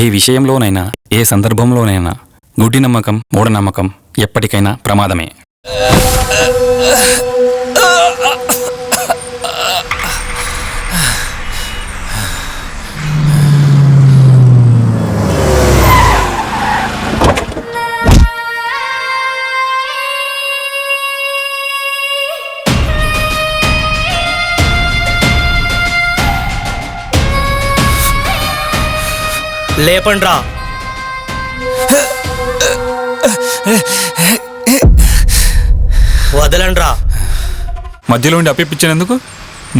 ఏ విషయంలోనైనా ఏ సందర్భంలోనైనా గుడ్డి నమ్మకం మూఢనమ్మకం ఎప్పటికైనా ప్రమాదమే. లేపండ్రా. వదలండ్రా. మధ్యలో ఉండి అప్పిప్పించినందుకు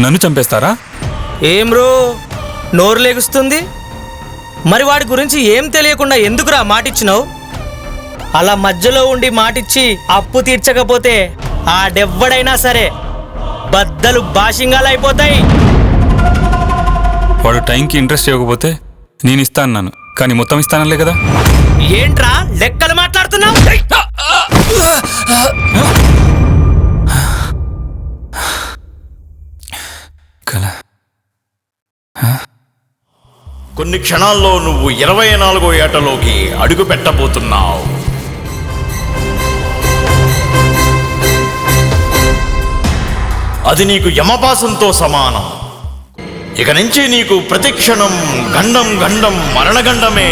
నన్ను చంపేస్తారా? ఏం రో నోరు లేగుస్తుంది? మరి వాడి గురించి ఏం తెలియకుండా ఎందుకురా మాటిచ్చినావు? అలా మధ్యలో ఉండి మాటిచ్చి అప్పు తీర్చకపోతే ఆడెవ్వడైనా సరే బద్దలు బాషింగాలు అయిపోతాయి. వాడు టైంకి ఇంట్రెస్ట్ ఇవ్వకపోతే నేను ఇస్తాను, కానీ మొత్తం ఇస్తానలే కదా. ఏంట్రా లెక్కలు మాట్లాడుతున్నావు? కొన్ని క్షణాల్లో నువ్వు 24వ ఏటలోకి అడుగు పెట్టబోతున్నావు. అది నీకు యమపాసంతో సమానం. ఇక నుంచి నీకు ప్రతిక్షణం గండం గండం మరణగండమే.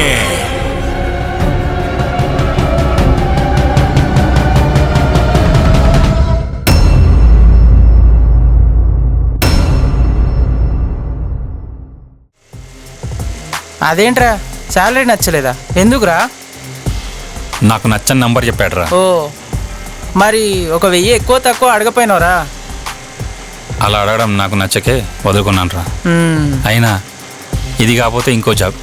అదేంట్రా శాలరీ నచ్చలేదా? ఎందుకురా? నాకు నచ్చని నంబర్ చెప్పాడురా. ఓ మరి ఒక 1000 ఎక్కువ తక్కువ అడగపోయినవరా? అలా అడగడం నాకు నచ్చకే వదులుకున్నాను రా. అయినా ఇది కాకపోతే ఇంకో జాబ్.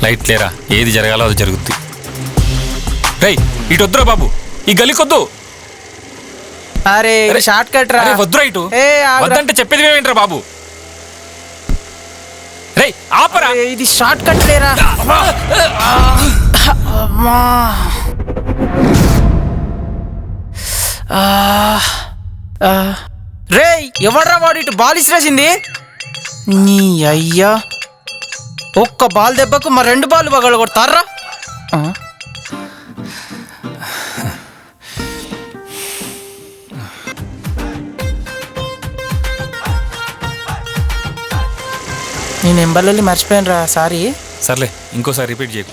లైట్ లేరా, ఏది జరగాలో అది జరుగుద్ది. రేయ్ ఇటు వద్దురా బాబు, ఈ గలికొద్దు. అరే షార్ట్ కట్ రా. వద్దురా ఇటు. వద్దంటే చెప్పేది ఏమేంట్రా బాబు? రేయ్ ఆపరా. ఇది షార్ట్ కట్ లేరా. రేయ్ ఎవడ్రా వాడు ఇటు బాల్ ఇసిరేసింది? నీ అయ్యా, ఒక్క బాల్ దెబ్బకు మా 2 బాల్ పగల కొడతారా? నేను నెంబర్లని మర్చిపోయాను రా, సారీ. సర్లే ఇంకోసారి రిపీట్ చేయకు.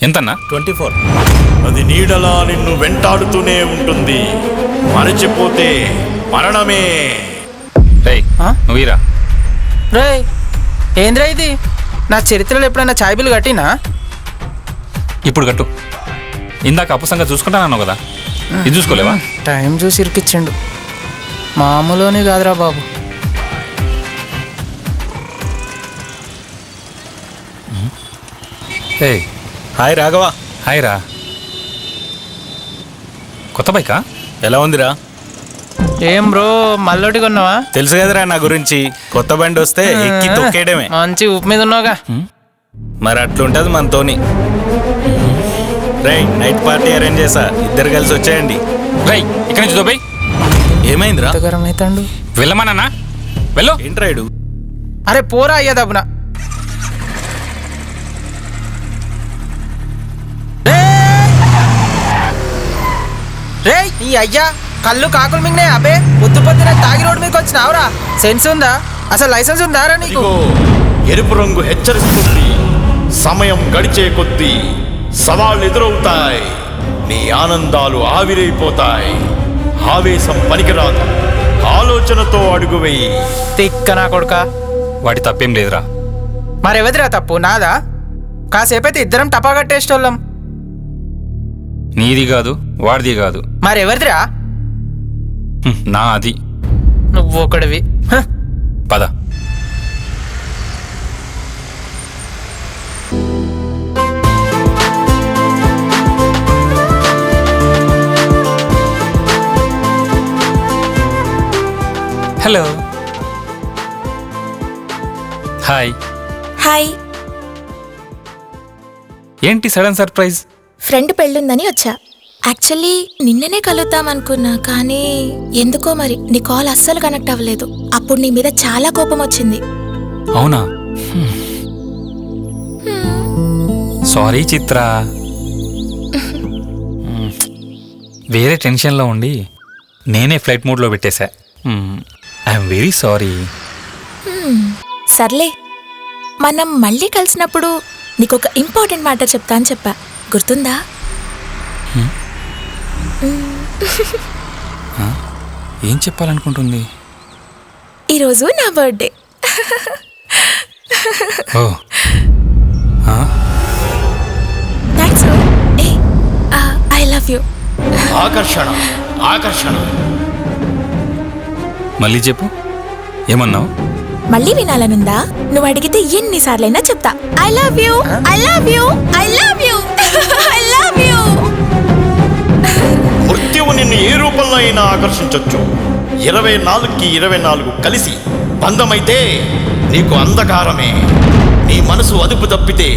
ఎంతన్నా? 24. అది నీడలా నిన్ను వెంటాడుతూనే ఉంటుంది. మరచిపోతే మరణమే. రేయ్ నువ్వురా. రేయ్ ఏంద్రా ఇది? నా చరిత్రలో ఎప్పుడైనా ఛాయ్ బిల్లు కట్టినా? ఇప్పుడు కట్టు. ఇందాక అప్పు సంగతి చూసుకుంటానన్నావు కదా, ఇది చూసుకోలేవా? టైం చూసి ఇరికిచ్చిండు. మామూలునే కాదురా బాబు. ఏయ్ హాయ్ రాఘవ. హాయ్ రా. కొత్త బైకా? ఎలా ఉందిరా? ఏం బ్రో మల్లోటి కొన్నావా? తెలుసు కదరా నా గురించి. కొత్త బండి వస్తే ఎక్కి తొక్కేయడమే. మంచి ఉప్పు మీద ఉన్నావుగా. మరి అట్లుంటది మనతోని. రేయ్ నైట్ పార్టీ అరేంజ్ చేసా, ఇద్దరు కలిసి వచ్చేయండి. రేయ్ ఇక్కడి నుంచి దోబై. ఏమైందిరా? గరం అవుతాడు. వెళ్ళమన్నా వెళ్ళు. ఏంట్రాయుడు? అరే పోరా అయ్యా దబ్బున. రే ఈ అయ్యా కళ్ళు కాకులు మింగినాయి. అబే పొద్దు పొద్దున తాగి రోడ్డు మీకు వచ్చినావురా? సెన్స్ ఉందా? అసలు లైసెన్స్ ఉందారా నీకు? ఎరుపు రంగు హెచ్చరిస్తుంది. సమయం గడిచే కొద్దీ సవాళ్ళు ఎదురవుతాయి. నీ ఆనందాలు ఆవిరైపోతాయి. ఆవేశం పనికిరాదు. ఆలోచనతో అడుగు వెయ్యి. తిక్క నా కొడుక. వాడి తప్పేం లేదురా. మరెవదిరా తప్పు? నాదా? కాసేపైతే ఇద్దరం టపా కట్టేసేటోళ్ళం. నీది కాదు, వాడిది కాదు. మరెవరిదిరా? నా అది. నువ్వు ఒకడివి. పద. హలో. హాయ్. హాయ్. ఏంటి సడన్ సర్ప్రైజ్? ఫ్రెండ్ పెళ్ళుందని వచ్చా. యాక్చువల్లీ నిన్ననే కలుద్దాం అనుకున్నా, కానీ ఎందుకో మరి నీ కాల్ అస్సలు కనెక్ట్ అవ్వలేదు. అప్పుడు నీ మీద చాలా కోపం వచ్చింది. అవునా? సారీ చిత్ర. వేరే టెన్షన్లో ఉండి నేనే ఫ్లైట్ మోడ్లో పెట్టేశా. I'm very sorry. సర్లే, మనం మళ్ళీ కలిసినప్పుడు నీకు ఒక ఇంపార్టెంట్ మ్యాటర్ చెప్తా అని చెప్పా, గుర్తుందా? ఏం చెప్పాలనుకుంటుంది? ఈరోజు నా birthday. Oh thanks. I love you. Akarshana Akarshana. మళ్ళీ చెప్పు, ఏమన్నావు? మళ్ళీ వినాలనుందా? నువ్వు అడిగితే ఎన్నిసార్లైనా చెప్తా. I love you, I love you, I love you, I love you. మృత్యువు నిన్ను ఏ రూపంలో అయినా ఆకర్షించొచ్చు. 24కి 24 కలిసి బంధమైతే నీకు అంధకారమే. నీ మనసు అదుపు తప్పితే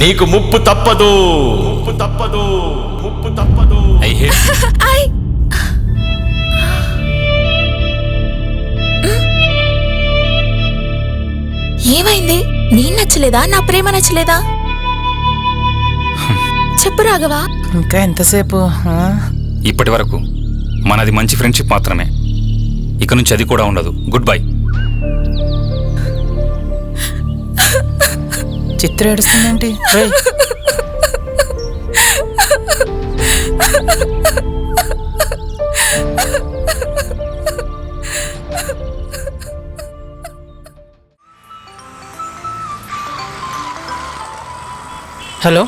నీకు ముప్పు తప్పదు. ముప్పు తప్పదు, ముప్పు తప్పదు. I hate. ఐ ఏమైంది? నేను నచ్చలేదా? నా ప్రేమ నచ్చలేదా? చెప్పు రాఘవా. ఇంకా ఎంతసేపు? ఇప్పటి వరకు మనది మంచి ఫ్రెండ్షిప్ మాత్రమే. ఇక నుంచి అది కూడా ఉండదు. Goodbye. చిత్ర ఏడుస్తుందేంటి? రేయ్, hello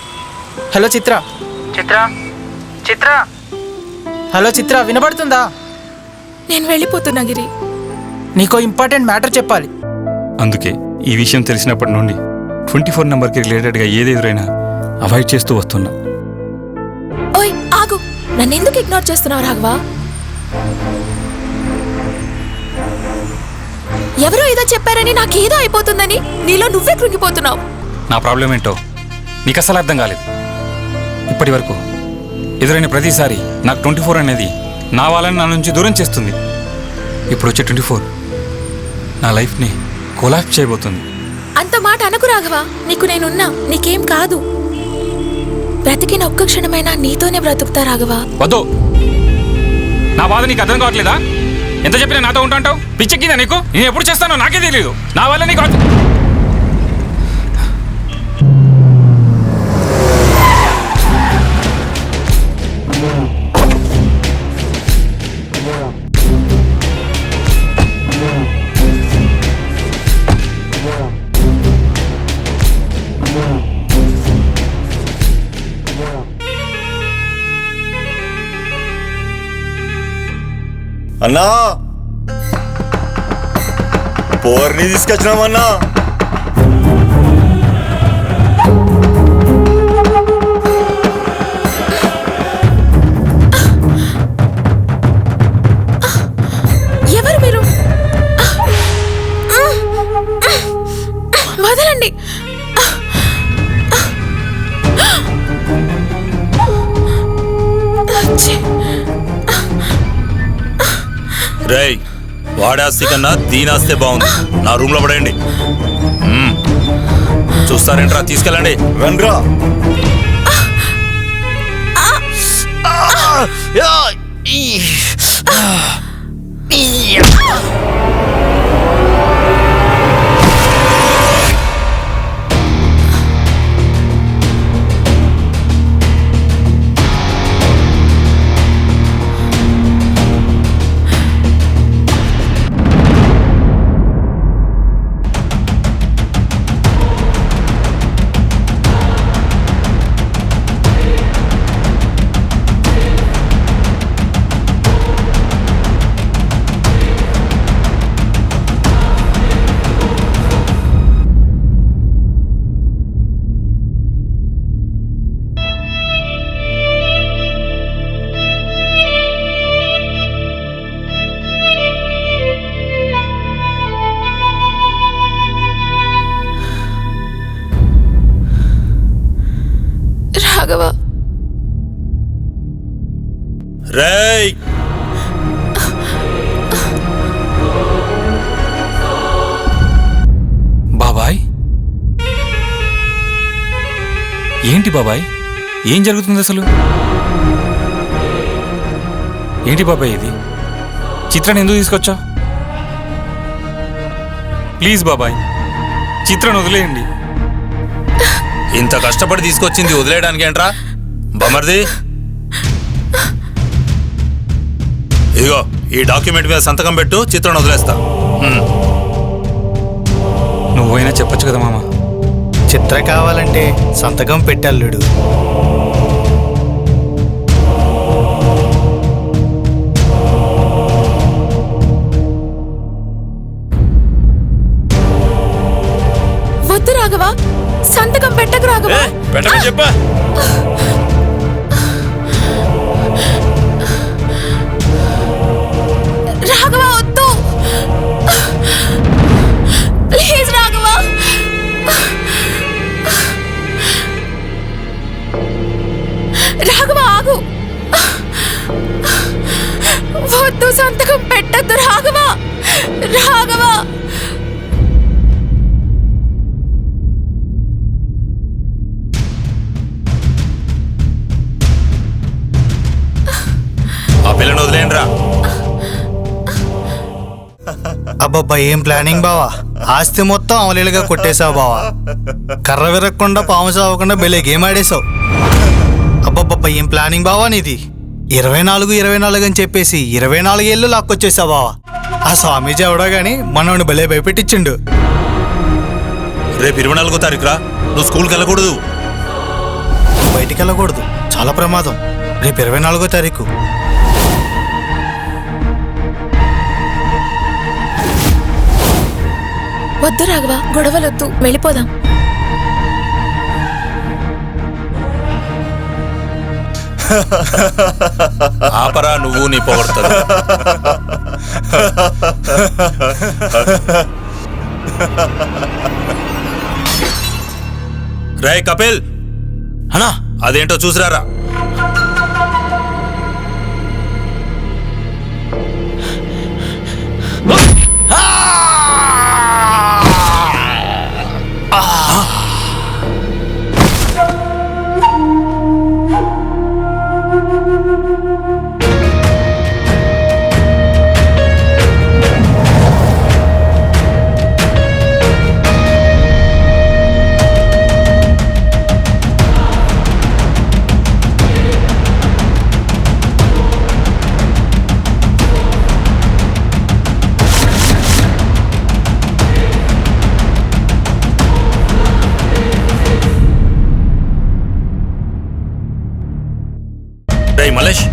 hello Chitra. Chitra Chitra hello Chitra, వినబడుతుందా? నేను వెళ్ళిపోతున్నా గిరి. నీకో ఇంపార్టెంట్ మ్యాటర్ చెప్పాలి. అందుకే ఈ విషయం తెలిసినప్పటి నుండి 24 నెంబర్కి రిలేటెడ్గా ఏది ఎదురైనా అవాయిడ్ చేస్తూ వస్తున్నా. ఓయ్ ఆగు, నన్నెందుకు ఇగ్నోర్ చేస్తున్నావు రాఘవా? ఎవరో ఏదో చెప్పారని నాకేదో అయిపోతుందని నీలో నువ్వే కృంగిపోతున్నావు. నా ప్రాబ్లం ఏంటో నీకు అసలు అర్థం కాలేదు. ఇప్పటి వరకు ఎదురైన ప్రతిసారి నాకు 24 అనేది నా వాళ్ళని నా నుంచి దూరం చేస్తుంది. ఇప్పుడు వచ్చే 24 నా లైఫ్ని కొలాప్స్ చేయబోతుంది. అంత మాట అనకు రాఘవా. నీకు నేనున్నా, నీకేం కాదు. బ్రతికిన ఒక్క క్షణమైనా నీతోనే బ్రతుకుతా రాఘవా. వద్దు, నా బాధ నీకు అర్థం కావట్లేదా? ఎంత చెప్పినా నాతో ఉంటాంటావు? పిచ్చెక్కిందా నీకు? నేను ఎప్పుడు చేస్తానో నాకే తెలియదు. నా వల్ల నీకు అన్నా, పోర్ని తీసుకొచ్చినామన్నా. ఎవరు మీరు? వదలండి. రేయ్, వాడాస్తి కన్నా దీనాస్తే బాగుంది. నా రూమ్ లో పడేయండి. చూస్తారేంట్రా? తీసుకెళ్ళండి. రండ్రా. ఏంటి బాబాయ్, ఏం జరుగుతుంది అసలు? ఏంటి బాబాయ్ ఇది? చిత్రాన్ని ఎందుకు తీసుకొచ్చావు? ప్లీజ్ బాబాయ్, చిత్రాన్ని వదిలేయండి. ఇంత కష్టపడి తీసుకొచ్చింది వదిలేయడానికి ఏంట్రా బమర్ది? ఇదిగో ఈ డాక్యుమెంట్ మీద సంతకం పెట్టు, చిత్రం వదిలేస్తా. నువ్వైనా చెప్పొచ్చు కదా మామ. చిత్ర కావాలంటే సంతకం పెట్టల్లుడు. వద్దు రాఘవ, సంతకం పెట్టకు రాఘవ. పెట్టమని చెప్పా. రాఘవ వద్దు, ప్లీజ్ రాఘవ. రాఘవ ఆగు, వద్దు, సంతకం పెట్టద్దు రాఘవ. రాఘవ ఆ పిల్లని వదిలేయండిరా. అబ్బబ్బా, ఏం ప్లానింగ్ బావా! ఆస్తి మొత్తం అవలీలుగా కొట్టేశావు బావా. కర్ర విరగకుండా పాము సావకుండా బెలే గేమ్ ఆడేశావు. అబ్బబ్బబ్బా, ఏం ప్లానింగ్ బావా నీది! 24 అని చెప్పేసి 24 ఏళ్ళు లాక్కొచ్చేసావు బావా. ఆ స్వామీజీ ఎవడో గాని మనోడిని భలే భయపెట్టించిండు. రేపు 24వ తారీఖు రా, నువ్వు స్కూల్కి వెళ్ళకూడదు. బయటికి వెళ్ళకూడదు, చాలా ప్రమాదం. రేపు 24వ తారీఖు. వద్దు రాఘవ, గొడవలొద్దు, వెళ్ళిపోదాం. ఆపరా నువ్వు నీ పొగడతావు. రేయ్ కపిల్, అన్నా అదేంటో చూసిరారా. రేయ్ మలేష్,